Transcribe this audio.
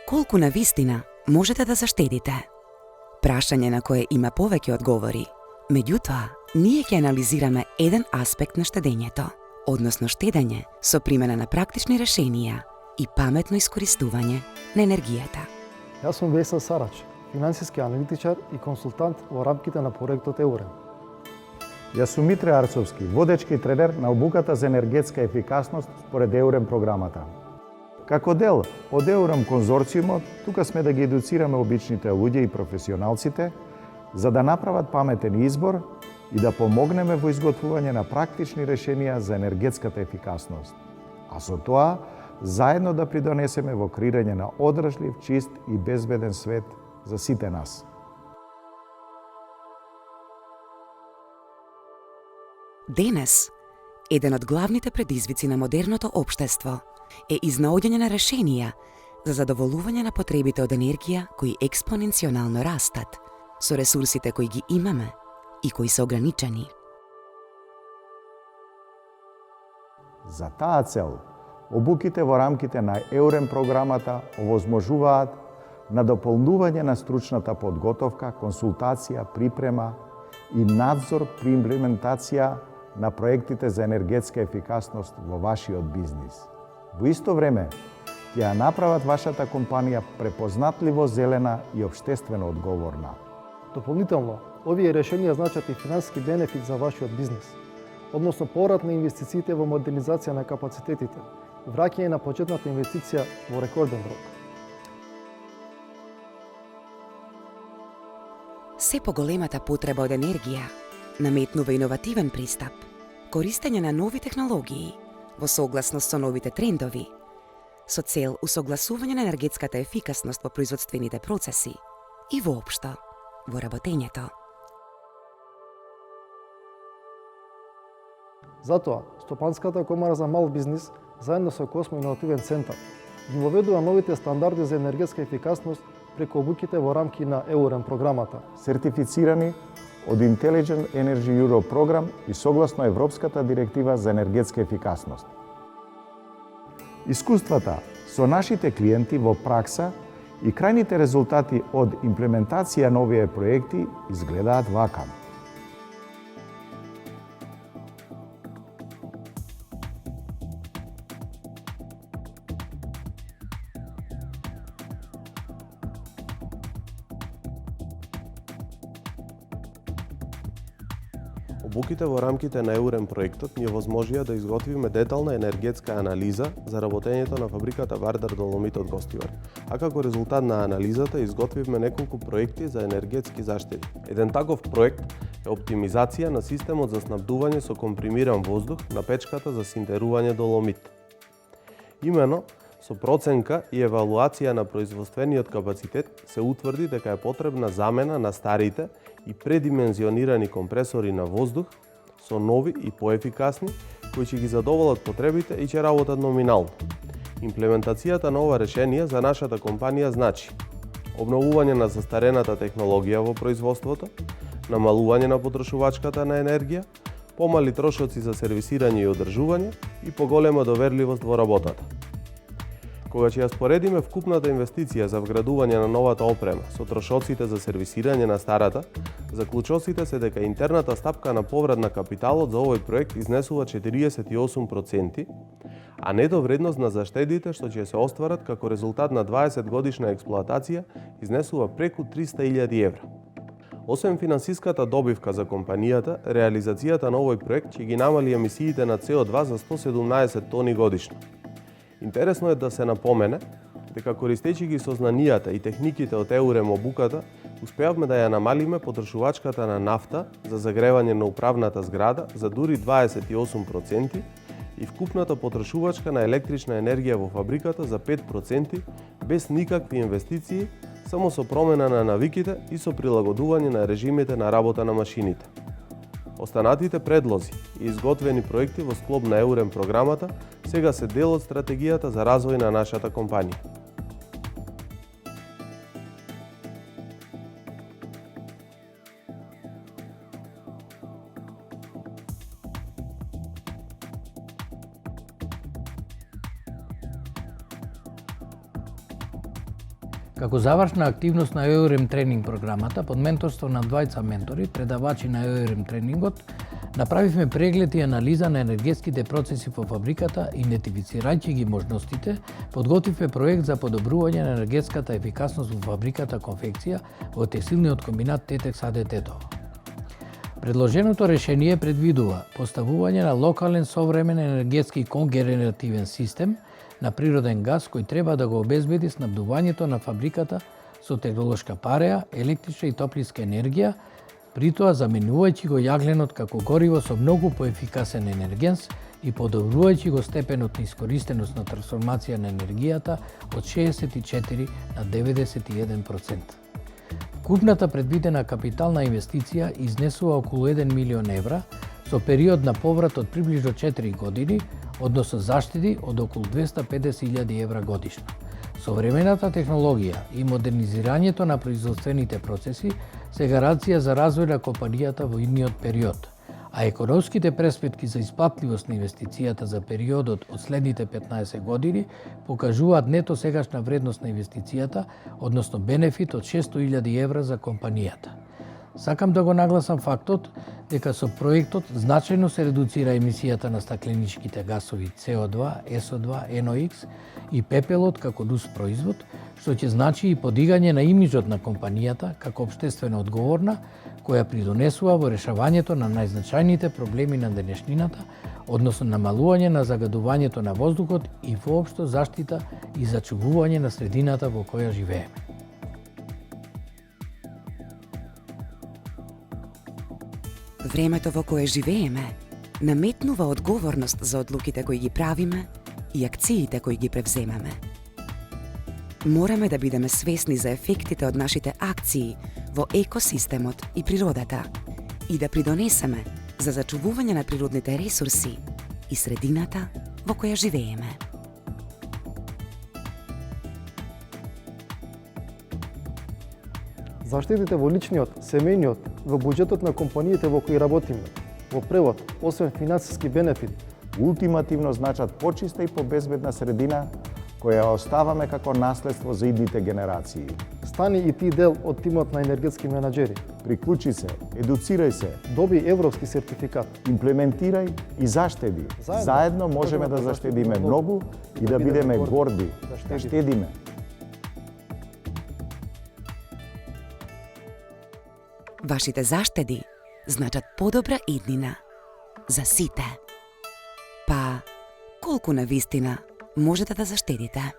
Колку навистина можете да заштедите? Прашање на кое има повеќе одговори. Меѓутоа, ние ќе анализираме еден аспект на штедењето, односно штедење со примена на практични решенија и паметно искористување на енергијата. Јас сум Весел Сарач, финансиски аналитичар и консултант во рамките на проектот Еурем. Јас сум Митре Арцовски, водечки тренер на обуката за енергетска ефикасност според Еурем програмата. Како дел од Еурем конзорциумот, тука сме да ги едуцираме обичните луѓе и професионалците, за да направат паметен избор и да помогнеме во изготвување на практични решенија за енергетската ефикасност. А со тоа, заедно да придонесеме во креирање на одржлив, чист и безбеден свет за сите нас. Денес, еден од главните предизвици на модерното општество е изнаоѓање на решенија за задоволување на потребите од енергија кои експоненционално растат, со ресурсите кои ги имаме и кои се ограничени. За таа цел, обуките во рамките на Еурем програмата овозможуваат на дополнување на стручната подготовка, консултација, припрема и надзор при имплементација на проектите за енергетска ефикасност во вашиот бизнис. Во исто време, ќе ја направат вашата компанија препознатливо зелена и општествено одговорна. Дополнително, овие решенија значат и финансиски бенефит за вашиот бизнис, односно поврат на инвестициите во модернизација на капацитетите, враќање на почетната инвестиција во рекорден рок. Се поголемата потреба од енергија наметнува иновативен пристап, користење на нови технологии во согласност со новите трендови, со цел усогласување на енергетската ефикасност во производствените процеси и воопшто во работењето. Затоа, Стопанската комара за мал бизнис, заедно со Космо Иновативен центар, ги воведува новите стандарди за енергетска ефикасност преку обуките во рамки на Еурем програмата. Сертифицирани од Intelligent Energy Euro програм и согласно Европската директива за енергетска ефикасност. Искуствата со нашите клиенти во пракса и крајните резултати од имплементација на овие проекти изгледаат вака. Обуките во рамките на Еурем проектот ни овозможија да изготвиме детална енергетска анализа за работењето на фабриката Вардар Доломит од Гостивар. А како резултат на анализата изготвивме неколку проекти за енергетски заштеди. Еден таков проект е оптимизација на системот за снабдување со компримиран воздух на печката за синтерување доломит. Имено, со проценка и евалуација на производствениот капацитет се утврди дека е потребна замена на старите и предимензионирани компресори на воздух со нови и поефикасни, кои ќе ги задоволат потребите и ќе работат номинално. Имплементацијата на ова решение за нашата компанија значи обновување на застарената технологија во производството, намалување на потрошувачката на енергија, помали трошоци за сервисирање и одржување и поголема доверливост во работата. Кога ќе ја споредиме вкупната инвестиција за вградување на новата опрема со трошоците за сервисирање на старата, заклучоците се дека интерната стапка на поврат на капиталот за овој проект изнесува 48%, а нето вредност на заштедите што ќе се остварат како резултат на 20 годишна експлоатација изнесува преку 300.000 евра. Освен финансиската добивка за компанијата, реализацијата на овој проект ќе ги намали емисиите на CO2 за 117 тони годишно. Интересно е да се напомене дека користејќи ги сознанијата и техниките од Еурем обуката, успеавме да ја намалиме потрошувачката на нафта за загревање на управната зграда за дури 28% и вкупната потрошувачка на електрична енергија во фабриката за 5% без никакви инвестиции, само со промена на навиките и со прилагодување на режимите на работа на машините. Останатите предлози и изготвени проекти во склоп на Еурем програмата сега се дел од стратегијата за развој на нашата компанија. Како завршна активност на EUREM тренинг програмата, под менторство на двајца ментори, предавачи на EUREM тренингот, направивме преглед и анализа на енергетските процеси во фабриката, идентифицирајќи ги можностите, подготвивме проект за подобрување на енергетската ефикасност во фабриката конфекција во текстилниот комбинат Тетекс АД Тетово. Предложеното решение предвидува поставување на локален современ енергетски когенеративен систем на природен газ кој треба да го обезбеди снабдувањето на фабриката со технолошка пареа, електрична и топлинска енергија, при тоа заменувајќи го јагленот како гориво со многу поефикасен енергенс и подобрувајќи го степенот на искористеност на трансформација на енергијата од 64 на 91%. Вкупната предвидена капитална инвестиција изнесува околу 1 милион евра со период на поврат од приближно 4 години, односно заштеди од околу 250.000 евра годишно. Современата технологија и модернизирањето на производствените процеси се гаранција за развој на компанијата во идниот период, а економските перспективи за исплатливост на инвестицијата за периодот од следните 15 години покажуваат нето сегашна вредност на инвестицијата, односно бенефит од 600.000 евра за компанијата. Сакам да го нагласам фактот дека со проектот значајно се редуцира емисијата на стакленичките гасови CO2, SO2, NOx и пепелот како нус производ, што ќе значи и подигање на имиџот на компанијата како општествено одговорна, која придонесува во решавањето на најзначајните проблеми на денешнината, односно намалување на загадувањето на воздухот и воопшто заштита и зачувување на средината во која живееме. Времето во кое живееме наметнува одговорност за одлуките кои ги правиме и акциите кои ги превземаме. Мораме да бидеме свесни за ефектите од нашите акции во екосистемот и природата и да придонесеме за зачувување на природните ресурси и средината во која живееме. Заштедите во личниот, семејниот, во буџетот на компаниите во кои работиме. Во превод, освен финансиски бенефит, Ултимативно значат почиста и побезбедна средина која оставаме како наследство за идните генерации. стани и ти дел од тимот на енергетски менаџери. Приклучи се, едуцирај се, Доби европски сертификат. имплементирај и заштеди. Заедно можеме да заштедиме многу и да бидеме горди. Да штедиме. Вашите заштеди значат подобра иднина за сите. Па, колку на вистина можете да заштедите?